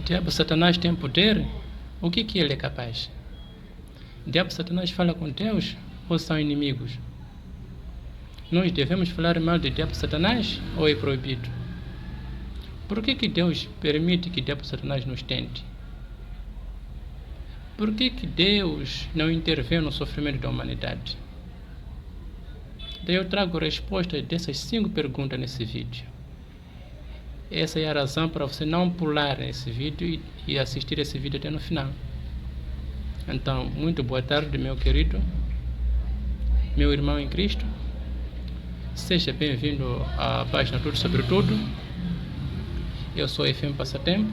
Diabo Satanás tem poder? O que ele é capaz? Diabo Satanás fala com Deus ou são inimigos? Nós devemos falar mal de Diabo Satanás ou é proibido? Por que Deus permite que Diabo Satanás nos tente? Por que Deus não intervém no sofrimento da humanidade? Daí eu trago respostas dessas 5 perguntas nesse vídeo. Essa é a razão para você não pular esse vídeo e assistir esse vídeo até no final. Então, muito boa tarde, meu querido, meu irmão em Cristo. Seja bem-vindo à página Tudo Sobre Tudo. Eu sou FM Passatempo.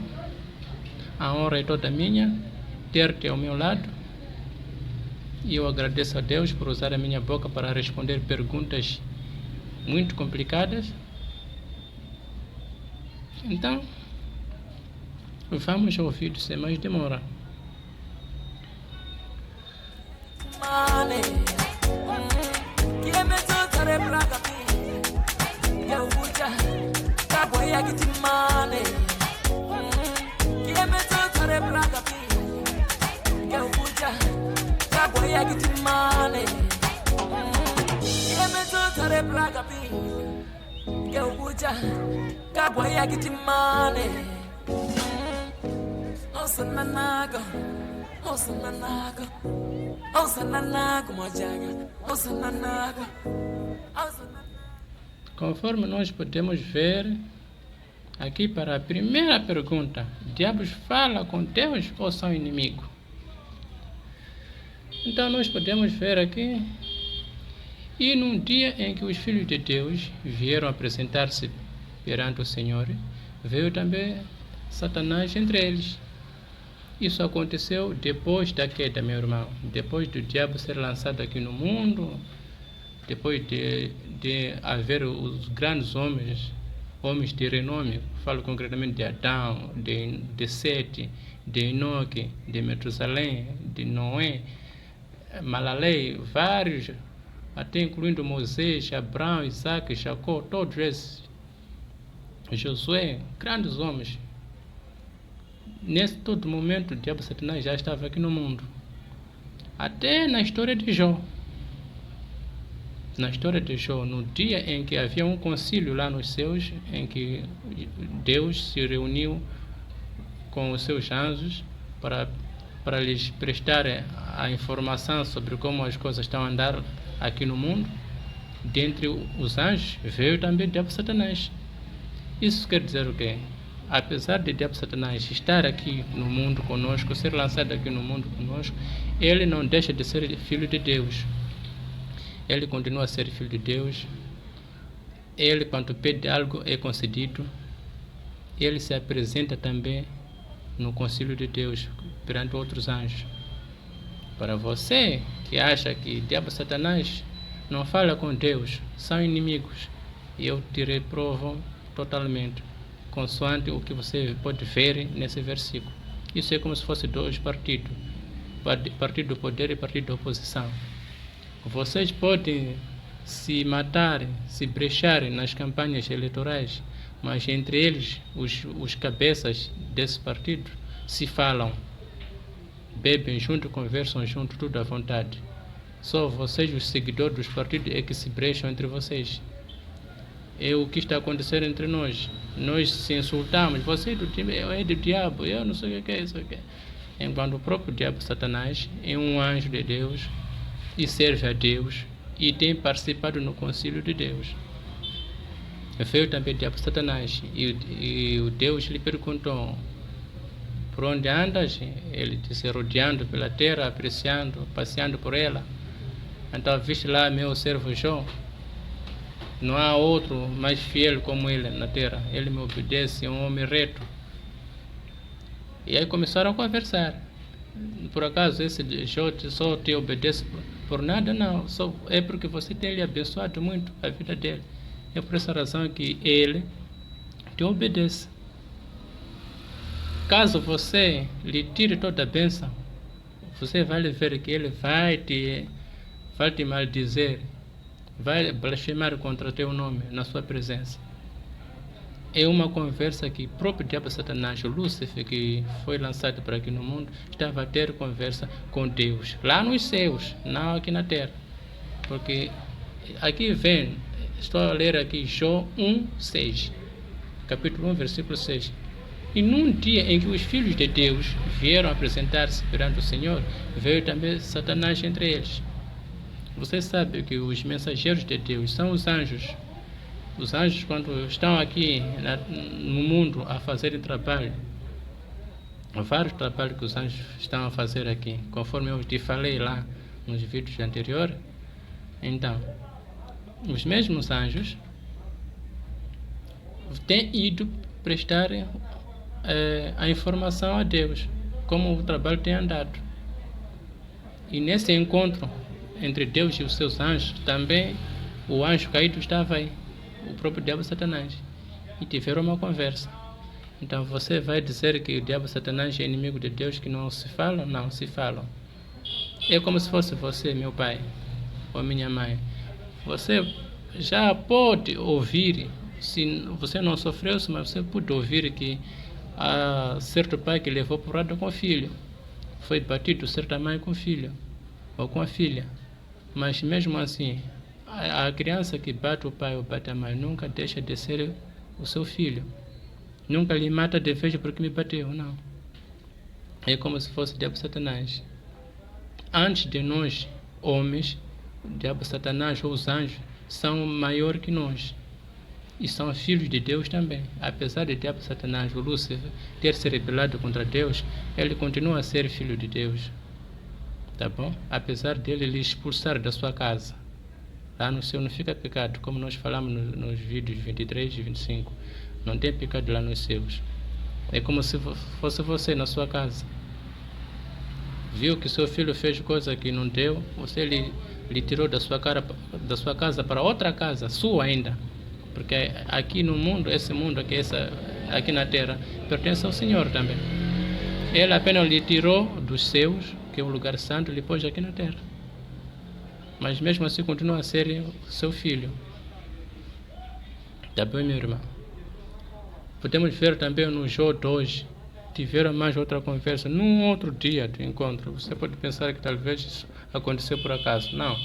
A honra é toda minha ter-te ao meu lado. E eu agradeço a Deus por usar a minha boca para responder perguntas muito complicadas. Então, vamos ao vídeo sem mais demora. Conforme nós podemos ver aqui para a primeira pergunta, diabos fala com Deus ou são inimigos? Então nós podemos ver aqui, e num dia em que os filhos de Deus vieram apresentar-se perante o Senhor, veio também Satanás entre eles. Isso aconteceu depois da queda, meu irmão, depois do diabo ser lançado aqui no mundo, depois de haver os grandes homens de renome, falo concretamente de Adão, de Sete, de Enoque, de Metusalém, de Noé, Malalei, vários, até incluindo Moisés, Abraão, Isaac, Jacó, todos esses, Josué, grandes homens. Nesse todo momento, o diabo Satanás já estava aqui no mundo. Até na história de Jó. Na história de Jó, no dia em que havia um concílio lá nos céus, em que Deus se reuniu com os seus anjos para lhes prestar a informação sobre como as coisas estão a andar aqui no mundo, dentre os anjos veio também o diabo Satanás. Isso quer dizer o quê? Apesar de diabo Satanás estar aqui no mundo conosco, ser lançado aqui no mundo conosco, ele não deixa de ser filho de Deus. Ele continua a ser filho de Deus. Ele, quando pede algo, é concedido. Ele se apresenta também no concílio de Deus perante outros anjos. Para você que acha que diabo Satanás não fala com Deus, são inimigos, eu te reprovo totalmente, consoante o que você pode ver nesse versículo. Isso é como se fosse 2 partidos, partido do poder e partido da oposição. Vocês podem se matarem, se brecharem nas campanhas eleitorais, mas entre eles, os cabeças desse partido, se falam, bebem junto, conversam junto, tudo à vontade. Só vocês, os seguidores dos partidos, é que se brecham entre vocês. É o que está acontecendo entre nós. Nós se insultamos, você é do time, eu é do diabo, eu não sei o que é isso aqui. Enquanto o próprio diabo Satanás é um anjo de Deus e serve a Deus e tem participado no concílio de Deus. Veio também o diabo Satanás e o Deus lhe perguntou: por onde andas? Ele disse: rodeando pela terra, apreciando, passeando por ela. Então, viste lá meu servo Jó? Não há outro mais fiel como ele na terra. Ele me obedece, é um homem reto. E aí começaram a conversar. Por acaso esse Jó só te obedece por nada? Não, só é porque você tem lhe abençoado muito a vida dele. É por essa razão que ele te obedece. Caso você lhe tire toda a bênção, você vai ver que ele vai te maldizer, vai blasfemar contra teu nome na sua presença. é uma conversa que o próprio diabo Satanás, o Lúcifer, que foi lançado para aqui no mundo, estava a ter conversa com Deus, lá nos céus, não aqui na terra. Porque aqui vem, estou a ler aqui Jó 1:6, capítulo 1, versículo 6. E num dia em que os filhos de Deus vieram apresentar-se perante o Senhor, veio também Satanás entre eles. Você sabe que os mensageiros de Deus são os anjos. Os anjos, quando estão aqui no mundo a fazerem trabalho, vários trabalhos que os anjos estão a fazer aqui, conforme eu te falei lá nos vídeos anteriores. Então, os mesmos anjos têm ido prestar a informação a Deus, como o trabalho tem andado. E nesse encontro entre Deus e os seus anjos, também o anjo caído estava aí, o próprio diabo Satanás, e tiveram uma conversa. Então você vai dizer que o diabo Satanás é inimigo de Deus, que não se falam? Não se falam. É como se fosse você, meu pai, ou minha mãe. Você já pode ouvir, se você não sofreu isso, mas você pode ouvir que há certo pai que levou porrada com o filho, foi batido certa mãe com o filho, ou com a filha. Mas mesmo assim, a criança que bate o pai ou bate a mãe nunca deixa de ser o seu filho. Nunca lhe mata de vez porque me bateu, não. É como se fosse o diabo Satanás. Antes de nós, homens, o diabo Satanás ou os anjos são maiores que nós. E são filhos de Deus também. Apesar de diabo Satanás, o Lúcifer, ter se rebelado contra Deus, ele continua a ser filho de Deus. Tá bom? Apesar dele lhe expulsar da sua casa. Lá no céu não fica pecado, como nós falamos nos vídeos 23 e 25. Não tem pecado lá nos céus. É como se fosse você na sua casa. Viu que seu filho fez coisa que não deu, você lhe tirou da sua casa para outra casa, sua ainda. Porque aqui no mundo, esse mundo aqui na terra, pertence ao Senhor também. Ele apenas lhe tirou dos céus, que é um lugar santo, e lhe pôs aqui na terra. Mas mesmo assim continua a ser seu filho. Tá bem, meu irmão? Podemos ver também no Jó 2, tiveram mais outra conversa, num outro dia do encontro. Você pode pensar que talvez isso aconteceu por acaso. Não.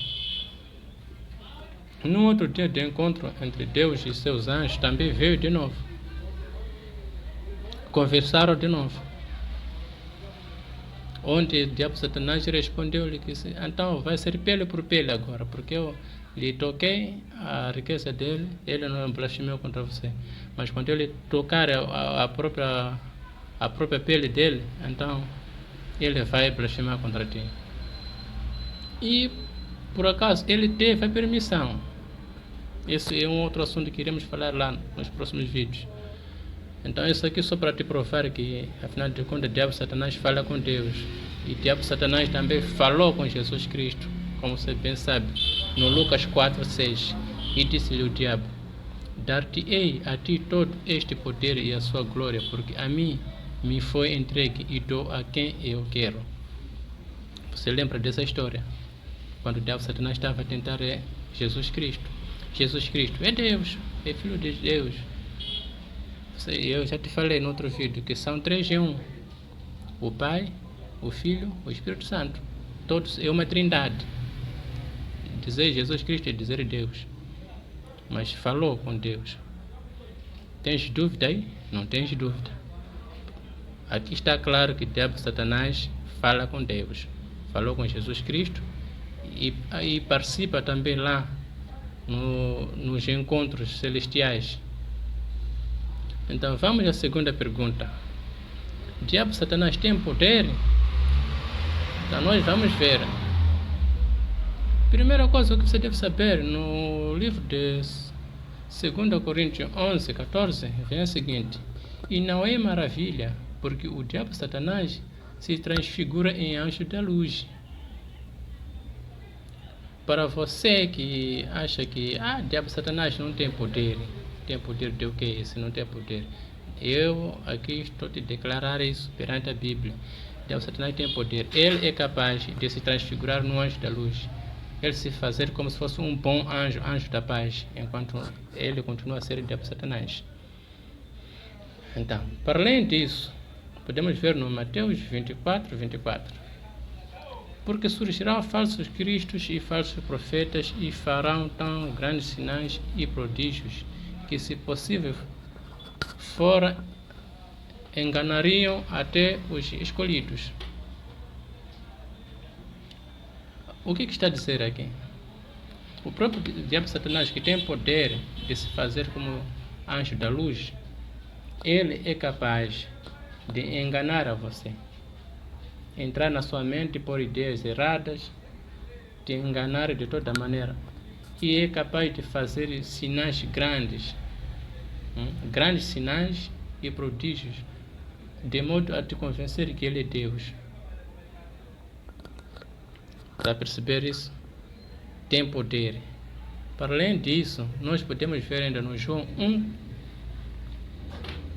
Num outro dia de encontro entre Deus e seus anjos, também veio de novo. Conversaram de novo. Onde o diabo Satanás respondeu-lhe que então vai ser pele por pele agora, porque eu lhe toquei a riqueza dele, ele não blasfemou contra você. Mas quando ele tocar a própria pele dele, então ele vai blasfemar contra ti. E por acaso ele teve a permissão. Esse é um outro assunto que iremos falar lá nos próximos vídeos. Então isso aqui só para te provar que, afinal de contas, o diabo Satanás fala com Deus. E o diabo Satanás também falou com Jesus Cristo, como você bem sabe, no Lucas 4:6. E disse-lhe o diabo: dar-te-ei a ti todo este poder e a sua glória, porque a mim me foi entregue e dou a quem eu quero. Você lembra dessa história? Quando o diabo Satanás estava a tentar Jesus Cristo. Jesus Cristo é Deus, é Filho de Deus. Eu já te falei no outro vídeo que são 3 em 1. O Pai, o Filho, o Espírito Santo. Todos é uma trindade. Dizer Jesus Cristo é dizer Deus. Mas falou com Deus. Tens dúvida aí? Não tens dúvida. Aqui está claro que o diabo Satanás fala com Deus. Falou com Jesus Cristo e participa também lá nos encontros celestiais. Então vamos à segunda pergunta. O diabo Satanás tem poder? Então nós vamos ver. Primeira coisa que você deve saber no livro de 2 Coríntios 11:14 vem o seguinte: e não é maravilha, porque o diabo Satanás se transfigura em anjo da luz. Para você que acha que o diabo Satanás não tem poder, tem poder de o que? Se não tem poder, eu aqui estou te declarar isso perante a Bíblia. O diabo Satanás tem poder. Ele é capaz de se transfigurar no anjo da luz. Ele se fazer como se fosse um bom anjo, anjo da paz, enquanto ele continua a ser o diabo Satanás. Então, para além disso, podemos ver no Mateus 24:24. Porque surgirão falsos cristos e falsos profetas e farão tão grandes sinais e prodígios que, se possível fora, enganariam até os escolhidos. O que está a dizer aqui? O próprio diabo Satanás, que tem poder de se fazer como anjo da luz, ele é capaz de enganar a você, entrar na sua mente por ideias erradas, te enganar de toda maneira, e é capaz de fazer sinais grandes, grandes sinais e prodígios, de modo a te convencer que ele é Deus. Para perceber isso, tem poder. Para além disso, nós podemos ver ainda no João 1,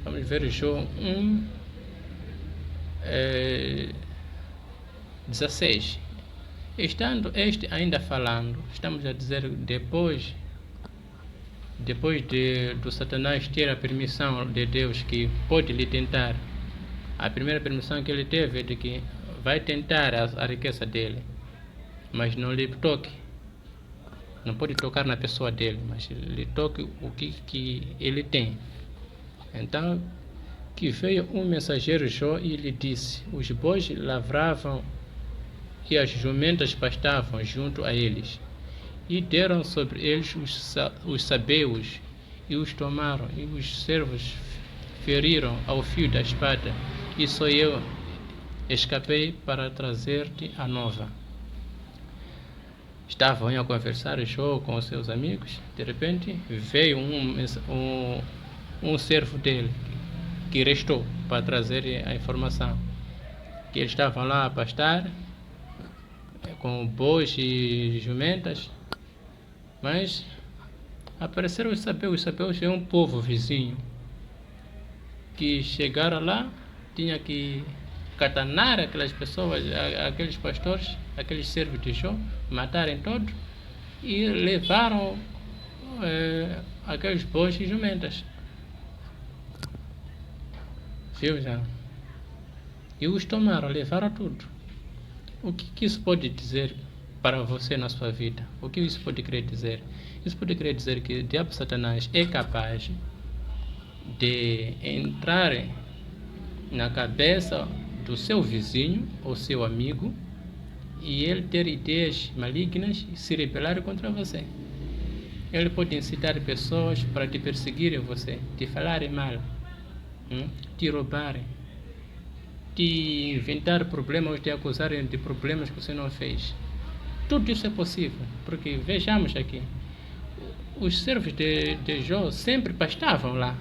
vamos ver João 1, 16. Estando este ainda falando, estamos a dizer depois do Satanás ter a permissão de Deus que pode lhe tentar. A primeira permissão que ele teve é de que vai tentar a riqueza dele, mas não lhe toque. Não pode tocar na pessoa dele, mas lhe toque o que ele tem. Então, que veio um mensageiro Jó e lhe disse: os bois lavravam e as jumentas pastavam junto a eles, e deram sobre eles os sabeus, e os tomaram, e os servos feriram ao fio da espada, e só eu escapei para trazer-te a nova. Estavam a conversar Jó com os seus amigos. De repente veio um servo dele que restou para trazer a informação que eles estavam lá a pastar com bois e jumentas, mas apareceram os sabeus. Os sabeus é um povo vizinho que chegaram lá, tinha que catanar aquelas pessoas, aqueles pastores, aqueles servos de Jó, matarem todos e levaram aqueles bois e jumentas. Viu já? E os tomaram, levaram tudo. O que isso pode dizer para você na sua vida? O que isso pode querer dizer? Isso pode querer dizer que o diabo Satanás é capaz de entrar na cabeça do seu vizinho ou seu amigo e ele ter ideias malignas e se rebelar contra você. Ele pode incitar pessoas para te perseguirem você, te falarem mal, te roubarem, te inventar problemas, te acusarem de problemas que você não fez. Tudo isso é possível, porque vejamos aqui, os servos de Jó sempre pastavam lá.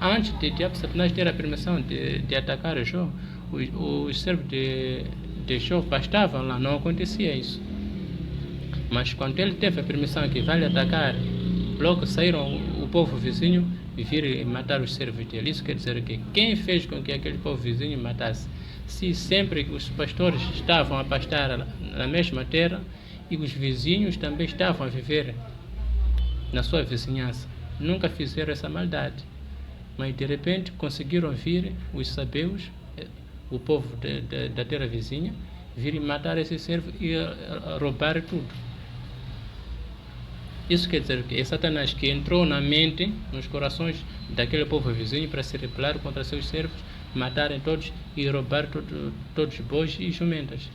Antes de diabo Satanás ter a permissão de atacar Jó, os servos de Jó pastavam lá, não acontecia isso. Mas quando ele teve a permissão que vai lhe atacar, logo saíram o povo vizinho e viram matar os servos dele. Isso quer dizer que quem fez com que aquele povo vizinho matasse? Se sempre os pastores estavam a pastar na mesma terra e os vizinhos também estavam a viver na sua vizinhança, nunca fizeram essa maldade. Mas de repente conseguiram vir os sabeus, o povo da terra vizinha, virem matar esse servo e roubar tudo. Isso quer dizer que é Satanás que entrou na mente, nos corações daquele povo vizinho para se rebelar contra seus servos, matarem todos e roubar todos os bois e jumentas.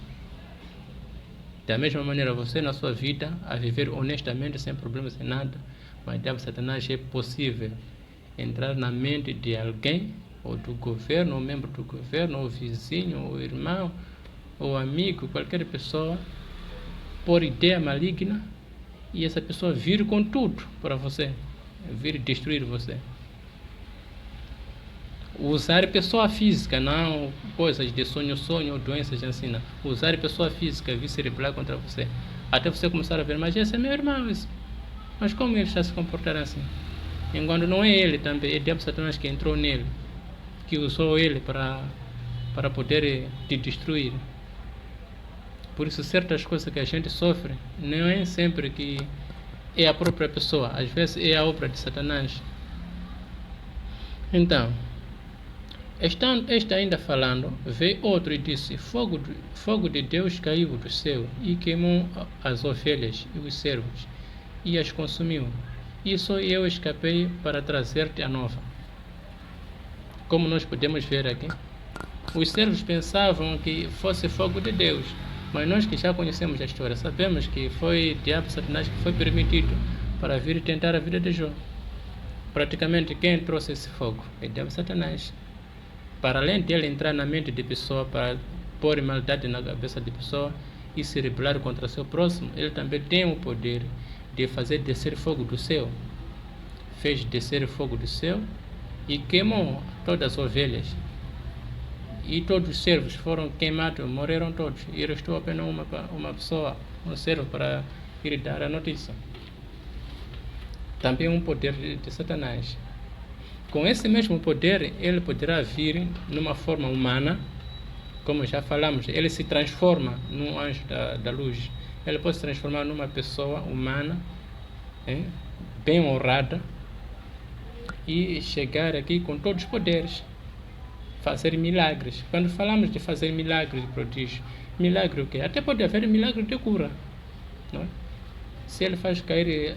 Da mesma maneira, você na sua vida, a viver honestamente, sem problemas, sem nada, mas o diabo Satanás é possível entrar na mente de alguém, ou do governo, ou membro do governo, ou vizinho, ou irmão, ou amigo, qualquer pessoa, por ideia maligna, e essa pessoa vir com tudo para você, vir destruir você. Usar pessoa física, não coisas de sonho ou doenças assim, não. Usar pessoa física, vir se rebelar contra você, até você começar a ver, mas esse é meu irmão, isso. Mas como ele está se comportando assim? Enquanto não é ele também, é o diabo Satanás que entrou nele, que usou ele para poder te destruir. Por isso, certas coisas que a gente sofre, não é sempre que é a própria pessoa, às vezes é a obra de Satanás. Então, Estando este ainda falando, veio outro e disse: fogo de Deus caiu do céu e queimou as ovelhas e os servos e as consumiu. E só eu escapei para trazer-te a nova. Como nós podemos ver aqui, os servos pensavam que fosse fogo de Deus, mas nós que já conhecemos a história, sabemos que foi o diabo Satanás que foi permitido para vir tentar a vida de Jó. Praticamente quem trouxe esse fogo é o diabo Satanás. Para além dele entrar na mente de pessoa para pôr maldade na cabeça de pessoa e se rebelar contra seu próximo, ele também tem o poder de fazer descer fogo do céu. Fez descer fogo do céu e queimou todas as ovelhas. E todos os servos foram queimados, morreram todos. E restou apenas uma pessoa, um servo, para ir dar a notícia. Também um poder de Satanás. Com esse mesmo poder, ele poderá vir numa forma humana, como já falamos, ele se transforma num anjo da luz. Ele pode se transformar numa pessoa humana, bem honrada, e chegar aqui com todos os poderes, fazer milagres. Quando falamos de fazer milagres, prodígio, milagre o quê? Até pode haver milagre de cura, não é? Se ele faz cair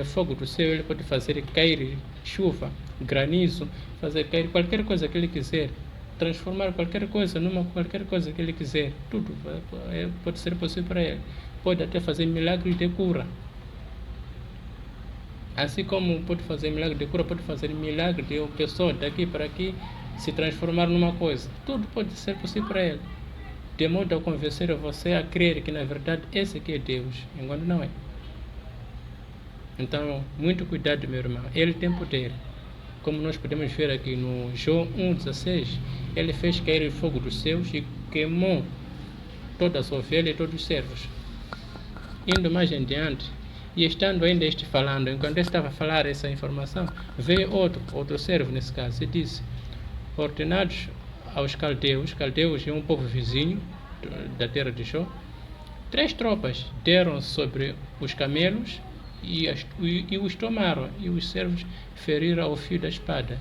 fogo do céu, ele pode fazer cair chuva, granizo, fazer cair qualquer coisa que ele quiser, transformar qualquer coisa numa qualquer coisa que ele quiser. Tudo pode ser possível para ele. Pode até fazer milagres de cura. Assim como pode fazer milagre de cura, pode fazer milagre de uma pessoa daqui para aqui se transformar numa coisa. Tudo pode ser possível para ele, de modo a convencer você a crer que na verdade esse aqui é Deus, enquanto não é. Então, muito cuidado, meu irmão. Ele tem poder. Como nós podemos ver aqui no Jó 1,16, ele fez cair o fogo dos céus e queimou todas as ovelhas e todos os servos. Indo mais em diante, e estando ainda este falando, enquanto ele estava a falar essa informação, veio outro servo nesse caso, e disse: ordenados aos caldeus é um povo vizinho da terra de Jó, 3 tropas deram sobre os camelos e os tomaram, e os servos feriram ao fio da espada.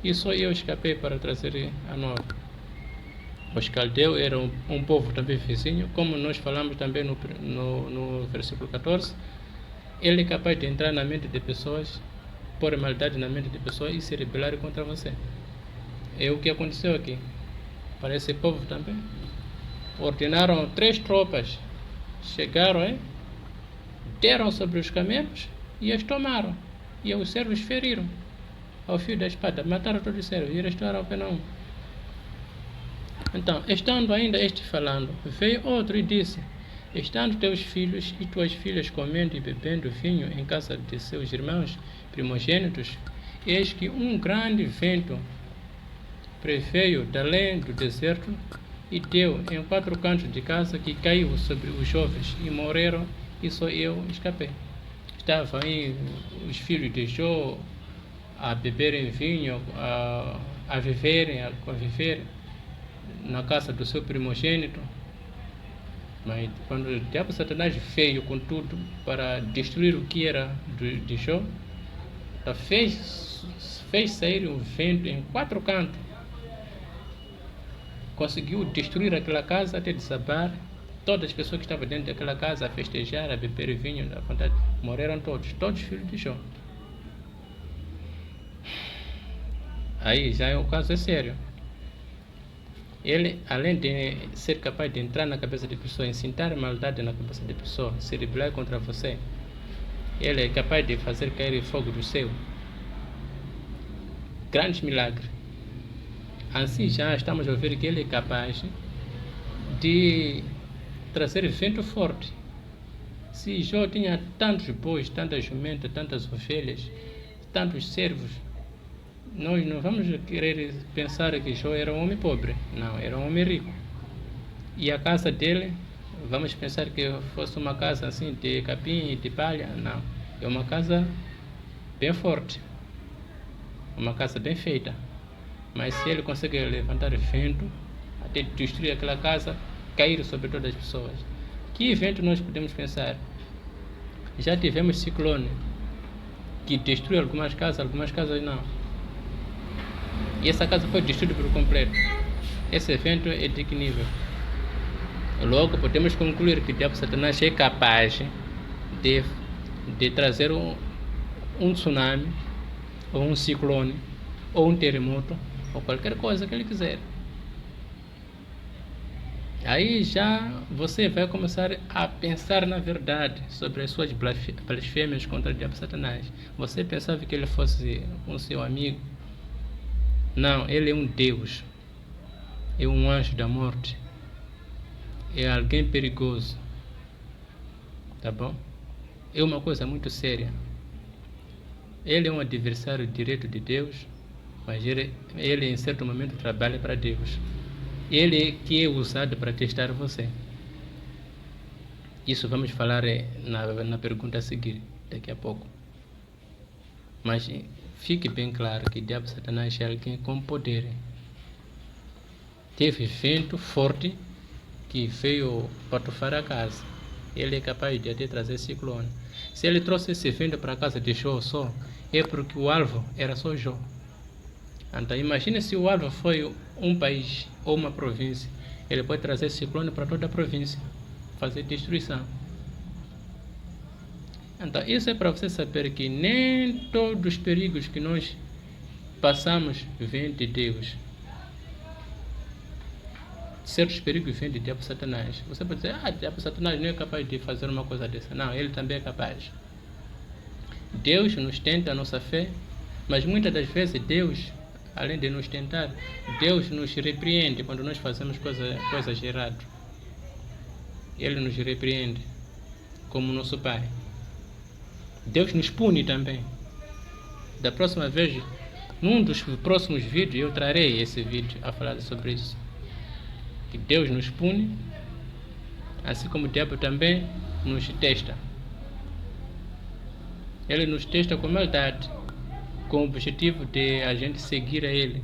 E só eu escapei para trazer a nova. Os caldeus eram um povo também vizinho, como nós falamos também no versículo 14. Ele é capaz de entrar na mente de pessoas, pôr maldade na mente de pessoas e se rebelar contra você. É o que aconteceu aqui para esse povo também. Ordenaram 3 tropas, chegaram, deram sobre os camelos e os tomaram, e os servos feriram ao fio da espada, mataram todos os servos e restauraram apenas um. Então, estando ainda este falando, veio outro e disse: estando teus filhos e tuas filhas comendo e bebendo vinho em casa de seus irmãos primogênitos, eis que um grande vento preveio da além do deserto e deu em 4 cantos de casa, que caiu sobre os jovens e morreram, e só eu escapei. Estavam aí os filhos de Jó a beberem vinho, a viverem, a conviver na casa do seu primogênito. Mas quando o diabo Satanás veio com tudo para destruir o que era de Jó, fez sair um vento em 4 cantos. Conseguiu destruir aquela casa até desabar. Todas as pessoas que estavam dentro daquela casa a festejar, a beber vinho, à vontade, morreram todos filhos de Jó. Aí já o caso é sério. Ele, além de ser capaz de entrar na cabeça de pessoa, incitar maldade na cabeça de pessoa, se rebelar contra você, ele é capaz de fazer cair fogo do céu. Grandes milagres. Assim já estamos a ver que ele é capaz de trazer vento forte. Se Jó tinha tantos bois, tantas jumentas, tantas ovelhas, tantos servos, nós não vamos querer pensar que Jó era um homem pobre. Não, era um homem rico. E a casa dele, vamos pensar que fosse uma casa assim de capim e de palha. Não, é uma casa bem forte, uma casa bem feita. Mas se ele consegue levantar vento até destruir aquela casa, cair sobre todas as pessoas, que vento nós podemos pensar? Já tivemos ciclone que destruiu algumas casas não. E essa casa foi destruída por completo. Esse evento é de que nível? Logo, podemos concluir que o diabo Satanás é capaz de trazer um tsunami, ou um ciclone, ou um terremoto, ou qualquer coisa que ele quiser. Aí já você vai começar a pensar na verdade sobre as suas blasfêmias contra o diabo Satanás. Você pensava que ele fosse um seu amigo? Não, ele é um Deus. É um anjo da morte. É alguém perigoso. Tá bom? É uma coisa muito séria. Ele é um adversário direto de Deus, mas ele em certo momento trabalha para Deus. Ele que é usado para testar você. Isso vamos falar na pergunta a seguir, daqui a pouco. Mas fique bem claro que o diabo Satanás é alguém com poder. Teve vento forte que veio patufar a casa. Ele é capaz de até trazer ciclone. Se ele trouxe esse vento para a casa de Jó só, é porque o alvo era só Jó. Então imagine se o alvo foi um país ou uma província. Ele pode trazer ciclone para toda a província, fazer destruição. Então isso é para você saber que nem todos os perigos que nós passamos vêm de Deus. Certos perigos vêm de diabo Satanás. Você pode dizer, diabo Satanás não é capaz de fazer uma coisa dessa. Não, ele também é capaz. Deus nos tenta a nossa fé, mas muitas das vezes Deus, além de nos tentar, Deus nos repreende quando nós fazemos coisas erradas. Ele nos repreende como nosso Pai. Deus nos pune também. Da próxima vez, num dos próximos vídeos, eu trarei esse vídeo a falar sobre isso. Que Deus nos pune, assim como o diabo também nos testa. Ele nos testa com maldade, com o objetivo de a gente seguir a ele,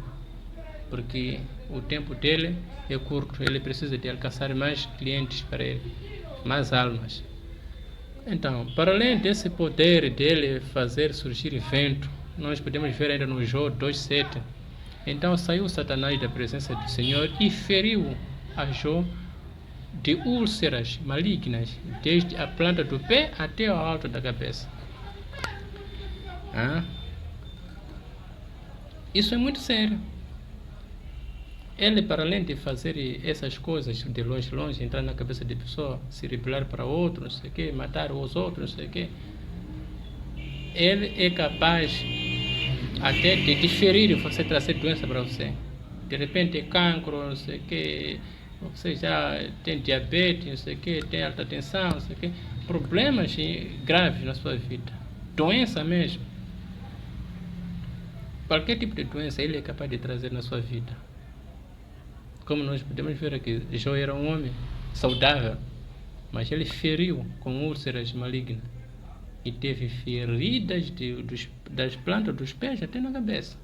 porque o tempo dele é curto, ele precisa de alcançar mais clientes para ele, mais almas. Então, para além desse poder dele fazer surgir vento, nós podemos ver ainda no Jó 2:7. Então saiu Satanás da presença do Senhor e feriu a Jó de úlceras malignas, desde a planta do pé até o alto da cabeça. Isso é muito sério. Ele, para além de fazer essas coisas de longe, entrar na cabeça de pessoa, se rebelar para outro, não sei o que, matar os outros, não sei o que, ele é capaz até de diferir você, trazer doença para você. De repente, cancro, não sei o que, você já tem diabetes, não sei o que, tem alta tensão, não sei o que, problemas graves na sua vida, doença mesmo. Qualquer tipo de doença ele é capaz de trazer na sua vida. Como nós podemos ver aqui, Jó era um homem saudável, mas ele feriu com úlceras malignas e teve feridas das plantas dos pés até na cabeça.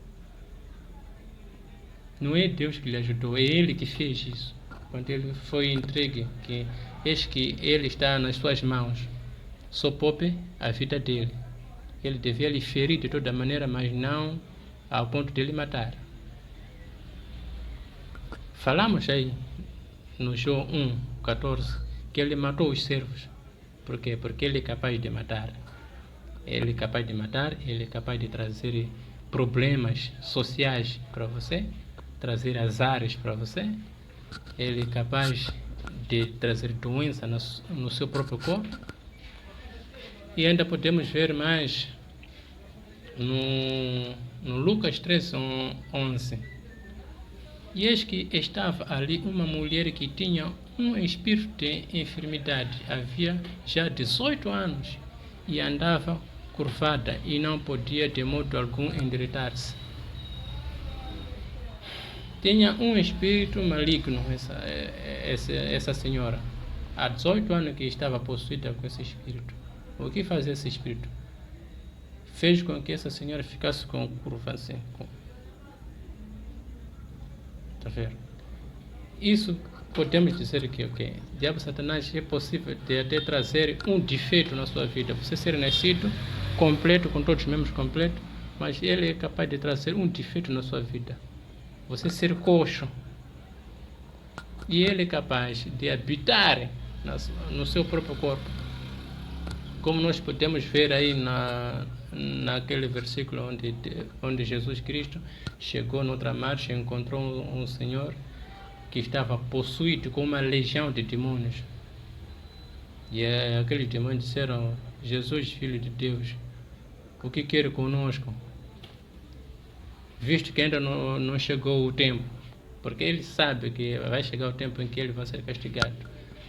Não é Deus que lhe ajudou, é ele que fez isso. Quando ele foi entregue, que eis que ele está nas suas mãos, só poupe a vida dele. Ele devia lhe ferir de toda maneira, mas não ao ponto de lhe matar. Falamos aí no Jó 1:14 que ele matou os servos. Por quê? Porque ele é capaz de matar. Ele é capaz de matar, ele é capaz de trazer problemas sociais para você, trazer azares para você. Ele é capaz de trazer doença no seu próprio corpo. E ainda podemos ver mais no Lucas 3:11. E eis que estava ali uma mulher que tinha um espírito de enfermidade. Havia já 18 anos e andava curvada e não podia de modo algum endireitar-se. Tinha um espírito maligno essa senhora. Há 18 anos que estava possuída com esse espírito. O que fazia esse espírito? Fez com que essa senhora ficasse com curva assim. Tá vendo? Isso podemos dizer que o diabo Satanás é possível de até trazer um defeito na sua vida. Você ser nascido completo, com todos os membros completos, mas ele é capaz de trazer um defeito na sua vida. você ser coxo. E ele é capaz de habitar no seu próprio corpo. Como nós podemos ver aí naquele versículo onde Jesus Cristo chegou noutra marcha e encontrou um senhor que estava possuído com uma legião de demônios. E aqueles demônios disseram: Jesus, Filho de Deus, o que quer conosco? Visto que ainda não chegou o tempo. Porque ele sabe que vai chegar o tempo em que ele vai ser castigado.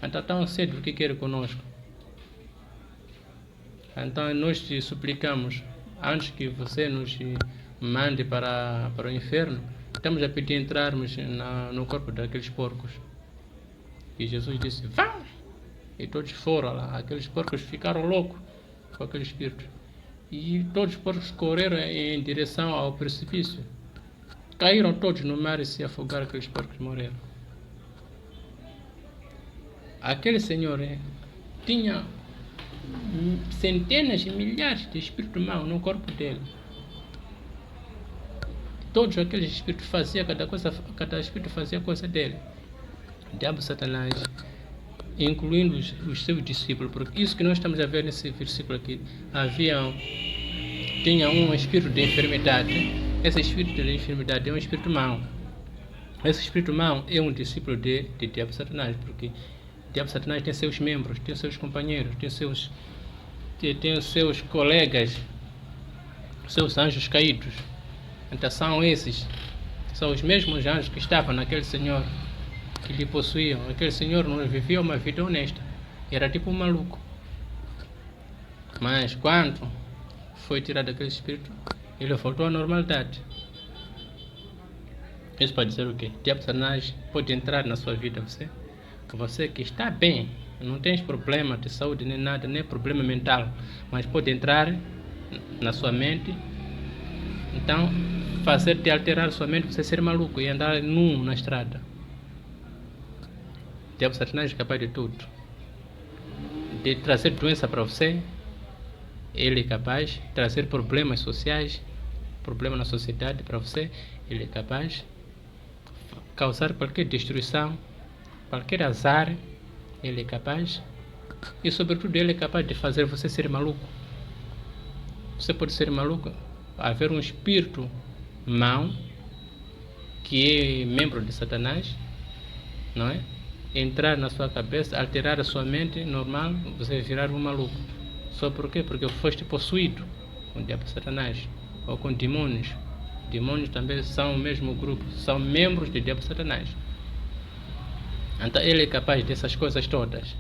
Então, tão cedo, o que quer conosco? Então, nós te suplicamos, antes que você nos mande para o inferno, estamos a pedir entrarmos no corpo daqueles porcos. E Jesus disse: vá! E todos foram lá. Aqueles porcos ficaram loucos com aquele espírito. E todos os porcos correram em direção ao precipício. Caíram todos no mar e se afogaram, aqueles porcos morreram. Aquele senhor tinha centenas e milhares de espíritos maus no corpo dele. Todos aqueles espíritos faziam cada espírito fazia coisa dele. O diabo Satanás, incluindo os seus discípulos, porque isso que nós estamos a ver nesse versículo aqui, tinha um espírito de enfermidade. Esse espírito de enfermidade é um espírito mau. Esse espírito mau é um discípulo de diabo Satanás, porque o diabo Satanás tem seus membros, tem seus companheiros, tem seus colegas, seus anjos caídos. Então são os mesmos anjos que estavam naquele senhor que lhe possuíam. Aquele senhor não vivia uma vida honesta, era tipo um maluco. Mas quando foi tirado aquele espírito, ele voltou à normalidade. Isso pode dizer o quê? O diabo Satanás pode entrar na sua vida, você que está bem, não tem problema de saúde nem nada, nem problema mental, mas pode entrar na sua mente, então fazer-te alterar sua mente, você ser maluco e andar nu na estrada. O diabo Satanás é capaz de tudo, de trazer doença para você. Ele é capaz de trazer problemas sociais, problemas na sociedade para você. Ele é capaz de causar qualquer destruição, qualquer azar. Ele é capaz, e sobretudo ele é capaz de fazer você ser maluco. Você pode ser maluco, haver um espírito mau que é membro de Satanás, não é? Entrar na sua cabeça, alterar a sua mente normal, você virar um maluco. Só por quê? Porque foste possuído com o diabo Satanás ou com demônios. Demônios também são o mesmo grupo, são membros do diabo Satanás. Então ele é capaz dessas coisas todas.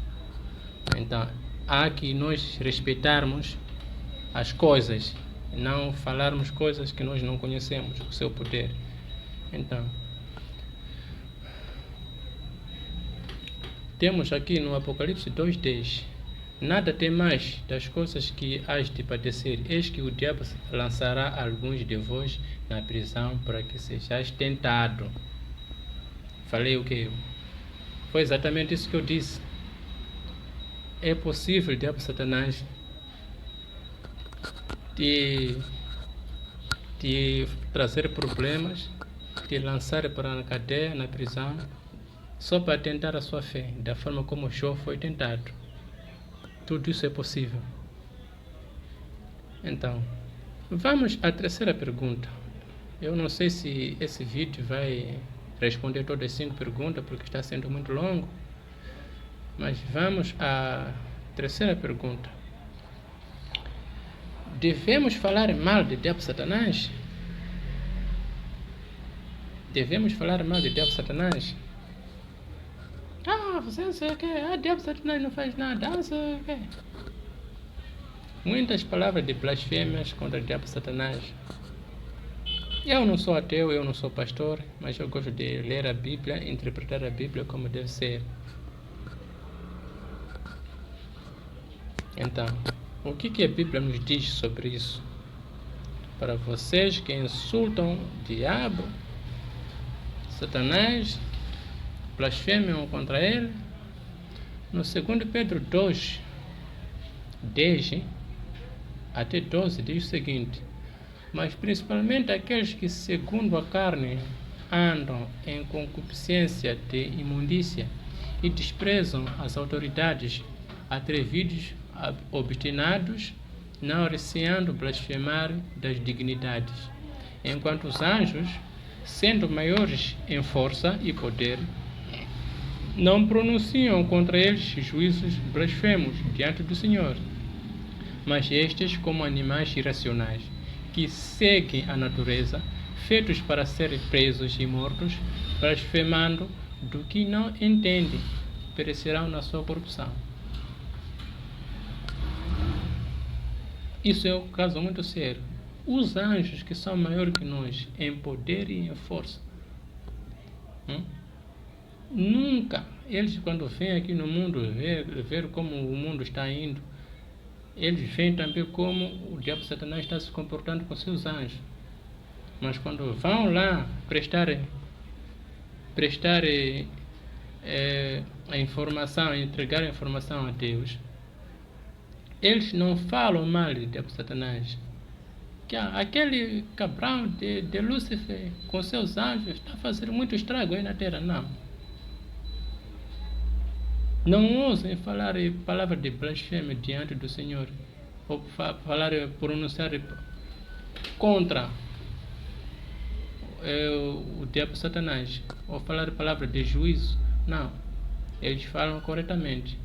Então há que nós respeitarmos as coisas, não falarmos coisas que nós não conhecemos, o seu poder. Então, temos aqui no Apocalipse 2:10: nada tem mais das coisas que hás de padecer, eis que o diabo lançará alguns de vós na prisão para que sejais tentado. Falei o quê? Foi exatamente isso que eu disse. É possível o diabo Satanás te trazer problemas, te lançar para a cadeia, na prisão, só para tentar a sua fé, da forma como Jó foi tentado. Tudo isso é possível. Então, vamos à terceira pergunta. Eu não sei se esse vídeo vai responder todas as 5 perguntas, porque está sendo muito longo. Mas vamos à terceira pergunta. Devemos falar mal de diabo Satanás? Devemos falar mal de diabo Satanás? Você não sei o que, diabo Satanás não faz nada, não sei o que. Muitas palavras de blasfêmias contra o diabo Satanás. Eu não sou ateu, eu não sou pastor, mas eu gosto de ler a Bíblia, interpretar a Bíblia como deve ser. Então, o que a Bíblia nos diz sobre isso? Para vocês que insultam o diabo, Satanás, blasfêmiam contra ele, no 2 Pedro 2, 10 até 12 diz o seguinte: mas principalmente aqueles que segundo a carne andam em concupiscência de imundícia e desprezam as autoridades, atrevidos, obstinados, não receando blasfemar das dignidades, enquanto os anjos, sendo maiores em força e poder, não pronunciam contra eles juízos blasfemos diante do Senhor, mas estes, como animais irracionais, que seguem a natureza, feitos para serem presos e mortos, blasfemando do que não entendem, perecerão na sua corrupção. Isso é um caso muito sério. Os anjos, que são maiores que nós em poder e em força, nunca, eles quando vêm aqui no mundo ver como o mundo está indo, eles veem também como o diabo Satanás está se comportando com seus anjos. Mas quando vão lá prestar a informação, entregar a informação a Deus, eles não falam mal do diabo Satanás. Que aquele Cabral de Lúcifer com seus anjos está fazendo muito estrago aí na terra, não. Não ousem falar palavras de blasfêmia diante do Senhor, ou pronunciar contra o diabo Satanás, ou falar palavras de juízo. Não, eles falam corretamente.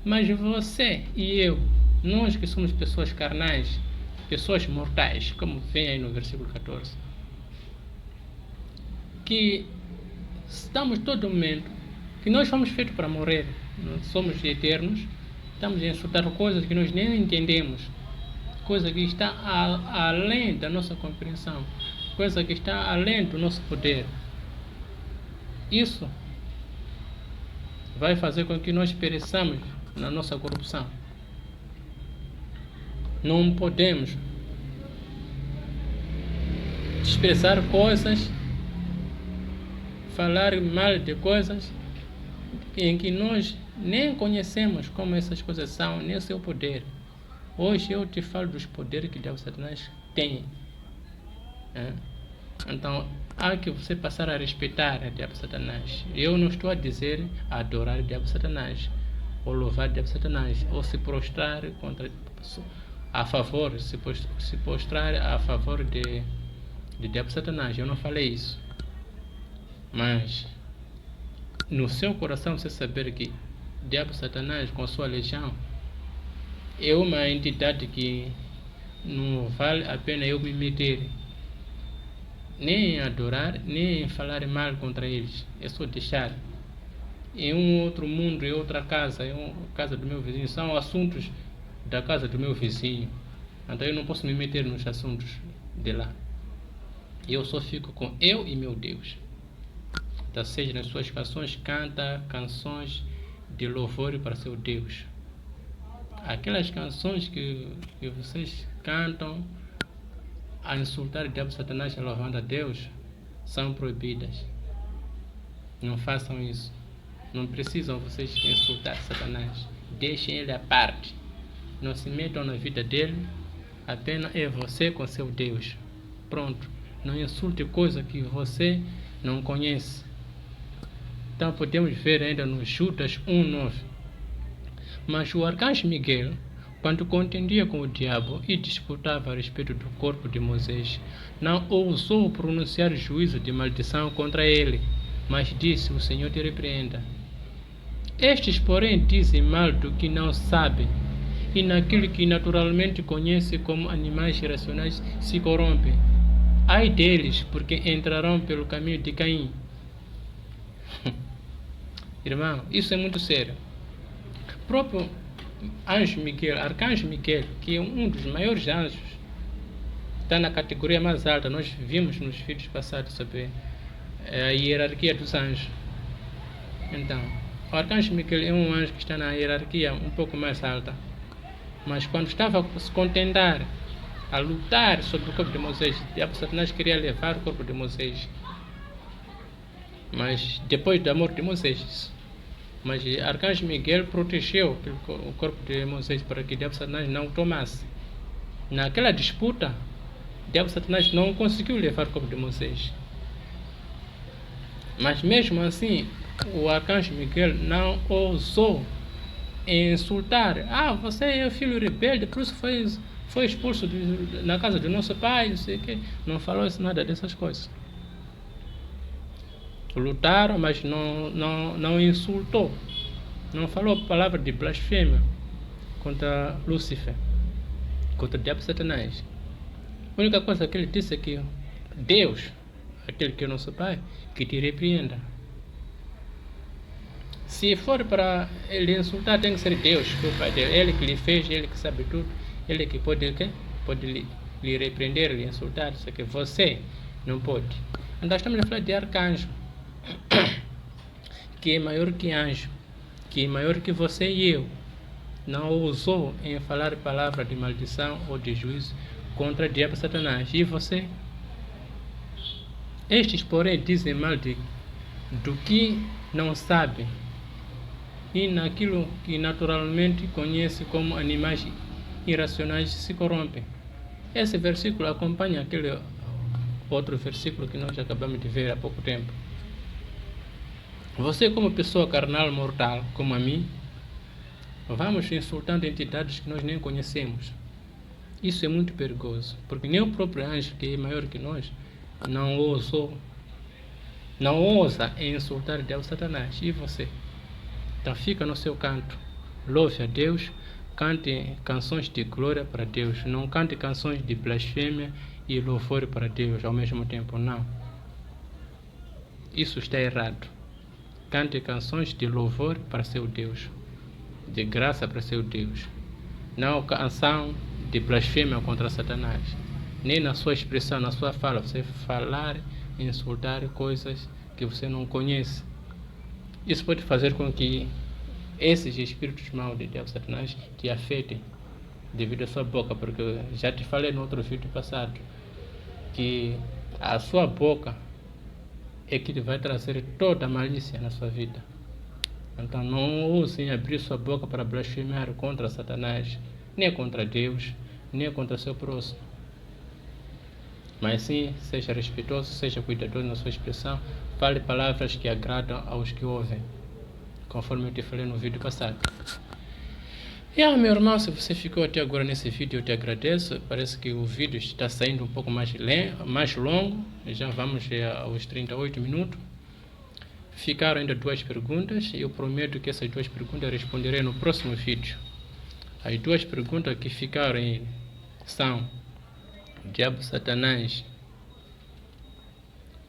Mas você e eu, nós que somos pessoas carnais, pessoas mortais, como vem aí no versículo 14, que estamos todo momento, que nós fomos feitos para morrer, não somos eternos, estamos a insultar coisas que nós nem entendemos, coisa que está além da nossa compreensão, coisa que está além do nosso poder. Isso vai fazer com que nós pereçamos na nossa corrupção. Não podemos desprezar coisas, falar mal de coisas em que nós nem conhecemos como essas coisas são, nem o seu poder. Hoje eu te falo dos poderes que o diabo Satanás tem. Então, há que você passar a respeitar o diabo Satanás. Eu não estou a dizer adorar o diabo Satanás, ou louvar o diabo Satanás, ou se prostrar a favor de diabo Satanás. Eu não falei isso. Mas no seu coração você saber que diabo Satanás com sua legião é uma entidade que não vale a pena eu me meter nem em adorar, nem em falar mal contra eles. É só deixar. Em um outro mundo, em outra casa, casa do meu vizinho, são assuntos da casa do meu vizinho. Então eu não posso me meter nos assuntos de lá. Eu só fico com eu e meu Deus. Então, seja nas suas canções, canta canções de louvor para seu Deus. Aquelas canções que vocês cantam a insultar o diabo Satanás e louvando a Deus são proibidas. Não façam isso. Não precisam vocês insultar Satanás. Deixem ele à parte. Não se metam na vida dele. Apenas é você com seu Deus. Pronto. Não insulte coisa que você não conhece. Então podemos ver ainda no Judas 1:9. Mas o arcanjo Miguel, quando contendia com o diabo e disputava a respeito do corpo de Moisés, não ousou pronunciar juízo de maldição contra ele, mas disse: o Senhor te repreenda. Estes, porém, dizem mal do que não sabem, e naquilo que naturalmente conhece como animais irracionais se corrompem. Ai deles, porque entrarão pelo caminho de Caim. Irmão, isso é muito sério. O próprio anjo Miguel, arcanjo Miguel, que é um dos maiores anjos, está na categoria mais alta. Nós vimos nos vídeos passados sobre a hierarquia dos anjos. Então, o arcanjo Miguel é um anjo que está na hierarquia um pouco mais alta. Mas quando estava a se contentar, a lutar sobre o corpo de Moisés, o diabo Satanás queria levar o corpo de Moisés. Mas depois da morte de Moisés, mas o arcanjo Miguel protegeu o corpo de Moisés para que o diabo Satanás não o tomasse. Naquela disputa, o diabo Satanás não conseguiu levar o corpo de Moisés. Mas mesmo assim, o arcanjo Miguel não ousou insultar. Você é o filho rebelde, por isso foi expulso na casa do nosso pai, não sei o quê. Não falou nada dessas coisas. Lutaram, mas não insultou. Não falou palavra de blasfêmia contra Lúcifer, contra o diabo Satanás. A única coisa que ele disse é que Deus, aquele que é nosso pai, que te repreenda. Se for para ele insultar, tem que ser Deus, que é o pai dele. Ele que lhe fez, ele que sabe tudo. Ele que pode lhe repreender, lhe insultar. Só que você não pode. Então estamos a falar de arcanjo, que é maior que anjo, que é maior que você e eu. Não ousou em falar palavra de maldição ou de juízo contra o diabo Satanás. E você? Estes, porém, dizem mal do que não sabem, e naquilo que naturalmente conhece como animais irracionais se corrompem. Esse versículo acompanha aquele outro versículo que nós acabamos de ver há pouco tempo. Você, como pessoa carnal mortal, como a mim, vamos insultando entidades que nós nem conhecemos. Isso é muito perigoso, porque nem o próprio anjo, que é maior que nós, não ousa insultar o diabo Satanás. E você? Então fica no seu canto, louve a Deus, cante canções de glória para Deus, não cante canções de blasfêmia e louvor para Deus ao mesmo tempo, não. Isso está errado. Cante canções de louvor para seu Deus, de graça para seu Deus, não canção de blasfêmia contra Satanás. Nem na sua expressão, na sua fala, você falar e insultar coisas que você não conhece. Isso pode fazer com que esses espíritos maus de diabo Satanás te afetem devido à sua boca, porque já te falei no outro vídeo passado que a sua boca é que vai trazer toda a malícia na sua vida. Então não usem abrir sua boca para blasfemar contra Satanás, nem contra Deus, nem contra seu próximo. Mas sim, seja respeitoso, seja cuidadoso na sua expressão, fale palavras que agradam aos que ouvem, conforme eu te falei no vídeo passado. Meu irmão, se você ficou até agora nesse vídeo, eu te agradeço. Parece que o vídeo está saindo um pouco mais longo, já vamos aos 38 minutos. Ficaram ainda 2 perguntas, e eu prometo que essas 2 perguntas eu responderei no próximo vídeo. As 2 perguntas que ficaram são: diabo Satanás,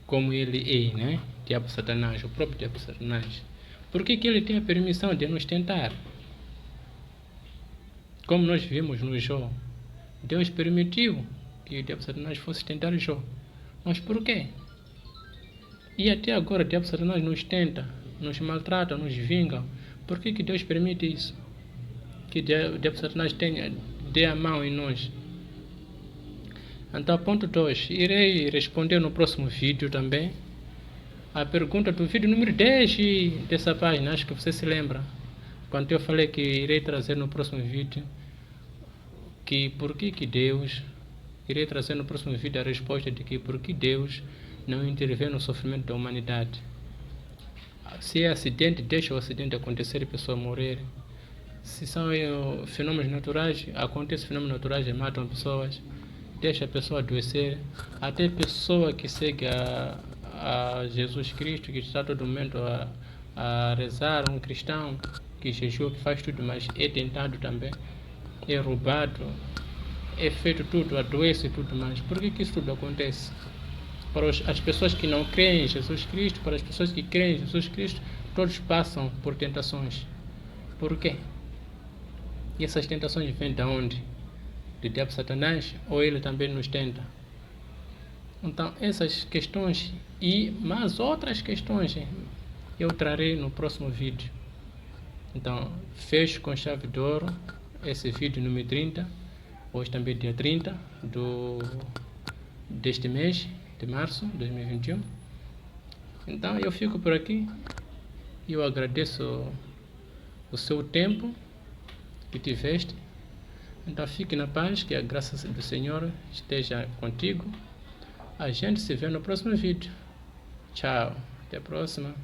como ele é, né? Diabo Satanás, o próprio diabo Satanás, por que ele tem a permissão de nos tentar? Como nós vimos no Jó, Deus permitiu que o diabo Satanás fosse tentar Jó. Mas por quê? E até agora o diabo Satanás nos tenta, nos maltrata, nos vinga. Por que Deus permite isso? Que o diabo Satanás dê a mão em nós. Então, ponto 2. Irei responder no próximo vídeo também a pergunta do vídeo número 10 dessa página. Acho que você se lembra, quando eu falei que irei trazer no próximo vídeo irei trazer no próximo vídeo a resposta de que por que Deus não intervém no sofrimento da humanidade. Se é acidente, deixa o acidente acontecer e a pessoa morrer. Se são fenômenos naturais, acontecem fenômenos naturais e matam pessoas, deixa a pessoa adoecer. Até pessoa que segue a Jesus Cristo, que está todo momento a rezar, um cristão que jejua, que faz tudo, mas é tentado também, é roubado, é feito tudo, adoece e tudo mais. Por que isso tudo acontece? Para as pessoas que não creem em Jesus Cristo, para as pessoas que creem em Jesus Cristo, todos passam por tentações. Por quê? E essas tentações vêm de onde? Do diabo Satanás, ou ele também nos tenta? Então, essas questões e mais outras questões eu trarei no próximo vídeo. Então, fecho com chave de ouro esse vídeo número 30, hoje também dia 30 deste mês de março de 2021. Então, eu fico por aqui. Eu agradeço o seu tempo que tiveste. Então, fique na paz, que a graça do Senhor esteja contigo. A gente se vê no próximo vídeo. Tchau. Até a próxima.